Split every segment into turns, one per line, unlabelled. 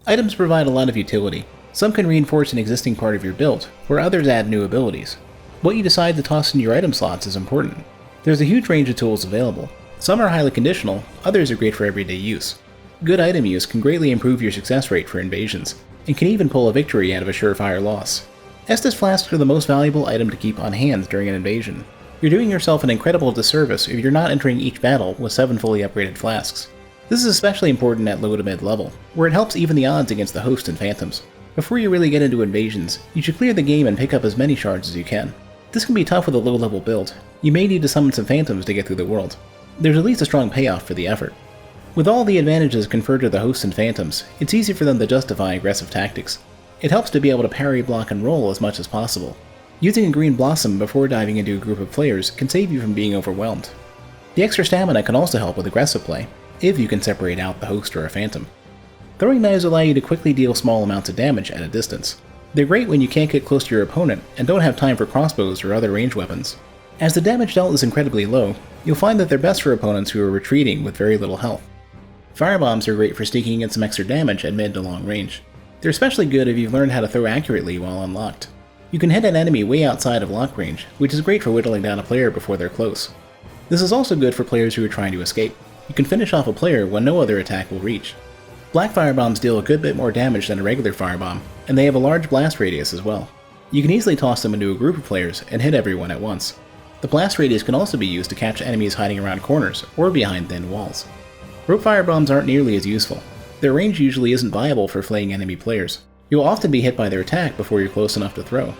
Items provide a lot of utility. Some can reinforce an existing part of your build, where others add new abilities. What you decide to toss in your item slots is important. There's a huge range of tools available. Some are highly conditional, others are great for everyday use. Good item use can greatly improve your success rate for invasions, and can even pull a victory out of a surefire loss. ESTUS flasks are the most valuable item to keep on hand during an invasion. You're doing yourself an incredible disservice if you're not entering each battle with 7 fully upgraded flasks. This is especially important at low to mid level, where it helps even the odds against the host and phantoms. Before you really get into invasions, you should clear the game and pick up as many shards as you can. This can be tough with a low level build. You may need to summon some phantoms to get through the world. There's at least a strong payoff for the effort. With all the advantages conferred to the hosts and phantoms, it's easy for them to justify aggressive tactics. It helps to be able to parry, block, and roll as much as possible. Using a green blossom before diving into a group of players can save you from being overwhelmed. The extra stamina can also help with aggressive play, if you can separate out the host or a phantom. Throwing knives allow you to quickly deal small amounts of damage at a distance. They're great when you can't get close to your opponent and don't have time for crossbows or other ranged weapons. As the damage dealt is incredibly low, you'll find that they're best for opponents who are retreating with very little health. Firebombs are great for sneaking in some extra damage at mid to long range. They're especially good if you've learned how to throw accurately while unlocked. You can hit an enemy way outside of lock range, which is great for whittling down a player before they're close. This is also good for players who are trying to escape. You can finish off a player when no other attack will reach. Black firebombs deal a good bit more damage than a regular firebomb, and they have a large blast radius as well. You can easily toss them into a group of players and hit everyone at once. The blast radius can also be used to catch enemies hiding around corners or behind thin walls. Rope firebombs aren't nearly as useful. Their range usually isn't viable for flaying enemy players. You'll often be hit by their attack before you're close enough to throw.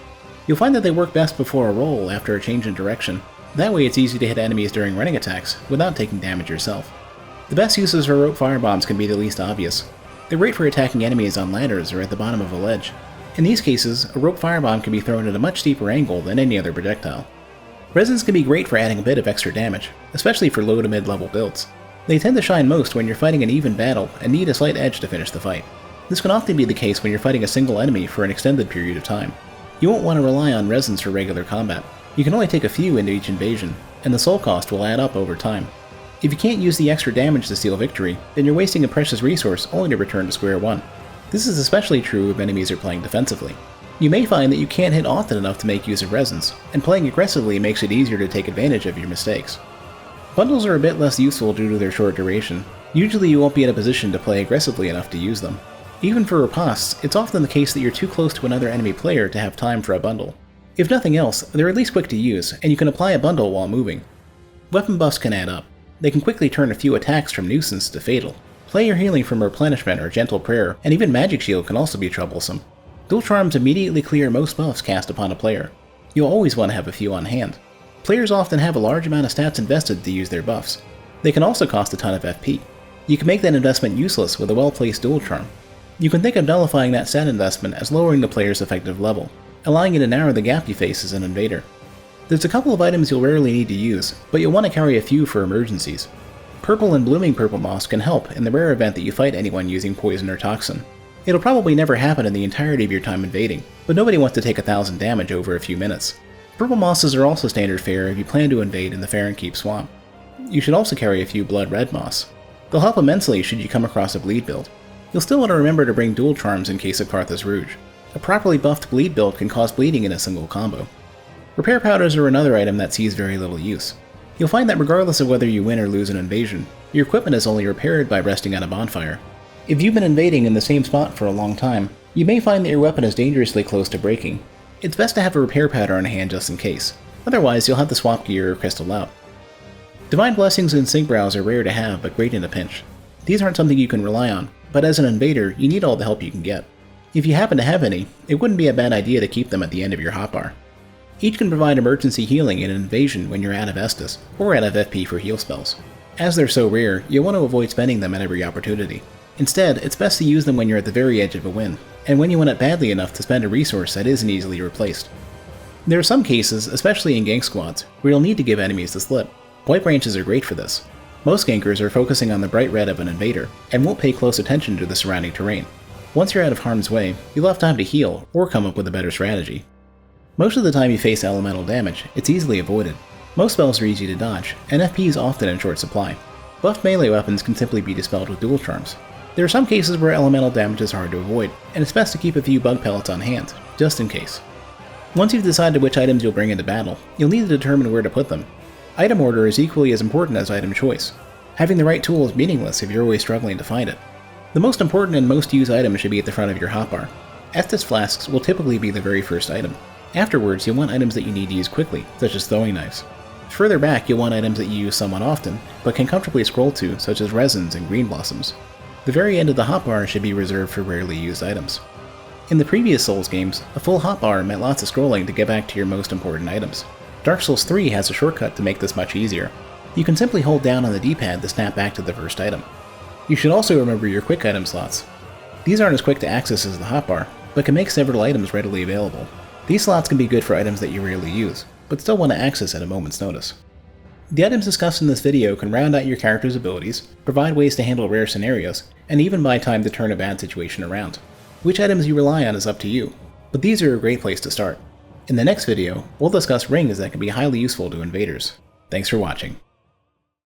You'll find that they work best before a roll after a change in direction. That way it's easy to hit enemies during running attacks without taking damage yourself. The best uses for rope firebombs can be the least obvious. They're great for attacking enemies on ladders or at the bottom of a ledge. In these cases, a rope firebomb can be thrown at a much steeper angle than any other projectile. Resins can be great for adding a bit of extra damage, especially for low to mid level builds. They tend to shine most when you're fighting an even battle and need a slight edge to finish the fight. This can often be the case when you're fighting a single enemy for an extended period of time. You won't want to rely on resins for regular combat. You can only take a few into each invasion, and the soul cost will add up over time. If you can't use the extra damage to seal victory, then you're wasting a precious resource only to return to square one. This is especially true if enemies are playing defensively. You may find that you can't hit often enough to make use of resins, and playing aggressively makes it easier to take advantage of your mistakes. Bundles are a bit less useful due to their short duration. Usually you won't be in a position to play aggressively enough to use them. Even for ripostes, it's often the case that you're too close to another enemy player to have time for a bundle. If nothing else, they're at least quick to use, and you can apply a bundle while moving. Weapon buffs can add up. They can quickly turn a few attacks from nuisance to fatal. Player healing from replenishment or gentle prayer, and even magic shield can also be troublesome. Dual charms immediately clear most buffs cast upon a player. You'll always want to have a few on hand. Players often have a large amount of stats invested to use their buffs. They can also cost a ton of FP. You can make that investment useless with a well-placed dual charm. You can think of nullifying that stat investment as lowering the player's effective level, allowing you to narrow the gap you face as an invader. There's a couple of items you'll rarely need to use, but you'll want to carry a few for emergencies. Purple and blooming purple moss can help in the rare event that you fight anyone using poison or toxin. It'll probably never happen in the entirety of your time invading, but nobody wants to take 1,000 damage over a few minutes. Purple mosses are also standard fare if you plan to invade in the Farinkeep swamp. You should also carry a few blood red moss. They'll help immensely should you come across a bleed build. You'll still want to remember to bring dual charms in case of Karthus Rouge. A properly buffed bleed build can cause bleeding in a single combo. Repair powders are another item that sees very little use. You'll find that regardless of whether you win or lose an invasion, your equipment is only repaired by resting on a bonfire. If you've been invading in the same spot for a long time, you may find that your weapon is dangerously close to breaking. It's best to have a repair powder on hand just in case, otherwise you'll have to swap gear or crystal out. Divine Blessings and Sync Brows are rare to have but great in a pinch. These aren't something you can rely on, but as an invader, you need all the help you can get. If you happen to have any, it wouldn't be a bad idea to keep them at the end of your hotbar. Each can provide emergency healing in an invasion when you're out of ESTUS, or out of FP for heal spells. As they're so rare, you'll want to avoid spending them at every opportunity. Instead, it's best to use them when you're at the very edge of a win, and when you want it badly enough to spend a resource that isn't easily replaced. There are some cases, especially in gank squads, where you'll need to give enemies the slip. White branches are great for this. Most gankers are focusing on the bright red of an invader, and won't pay close attention to the surrounding terrain. Once you're out of harm's way, you'll have time to heal, or come up with a better strategy. Most of the time you face elemental damage, it's easily avoided. Most spells are easy to dodge, and FP is often in short supply. Buffed melee weapons can simply be dispelled with dual charms. There are some cases where elemental damage is hard to avoid, and it's best to keep a few bug pellets on hand, just in case. Once you've decided which items you'll bring into battle, you'll need to determine where to put them. Item order is equally as important as item choice. Having the right tool is meaningless if you're always struggling to find it. The most important and most used item should be at the front of your hotbar. ESTUS flasks will typically be the very first item. Afterwards, you'll want items that you need to use quickly, such as throwing knives. Further back, you'll want items that you use somewhat often, but can comfortably scroll to, such as resins and green blossoms. The very end of the hotbar should be reserved for rarely used items. In the previous Souls games, a full hotbar meant lots of scrolling to get back to your most important items. Dark Souls 3 has a shortcut to make this much easier. You can simply hold down on the D-pad to snap back to the first item. You should also remember your quick item slots. These aren't as quick to access as the hotbar, but can make several items readily available. These slots can be good for items that you rarely use, but still want to access at a moment's notice. The items discussed in this video can round out your character's abilities, provide ways to handle rare scenarios, and even buy time to turn a bad situation around. Which items you rely on is up to you, but these are a great place to start. In the next video, we'll discuss rings that can be highly useful to invaders. Thanks for watching.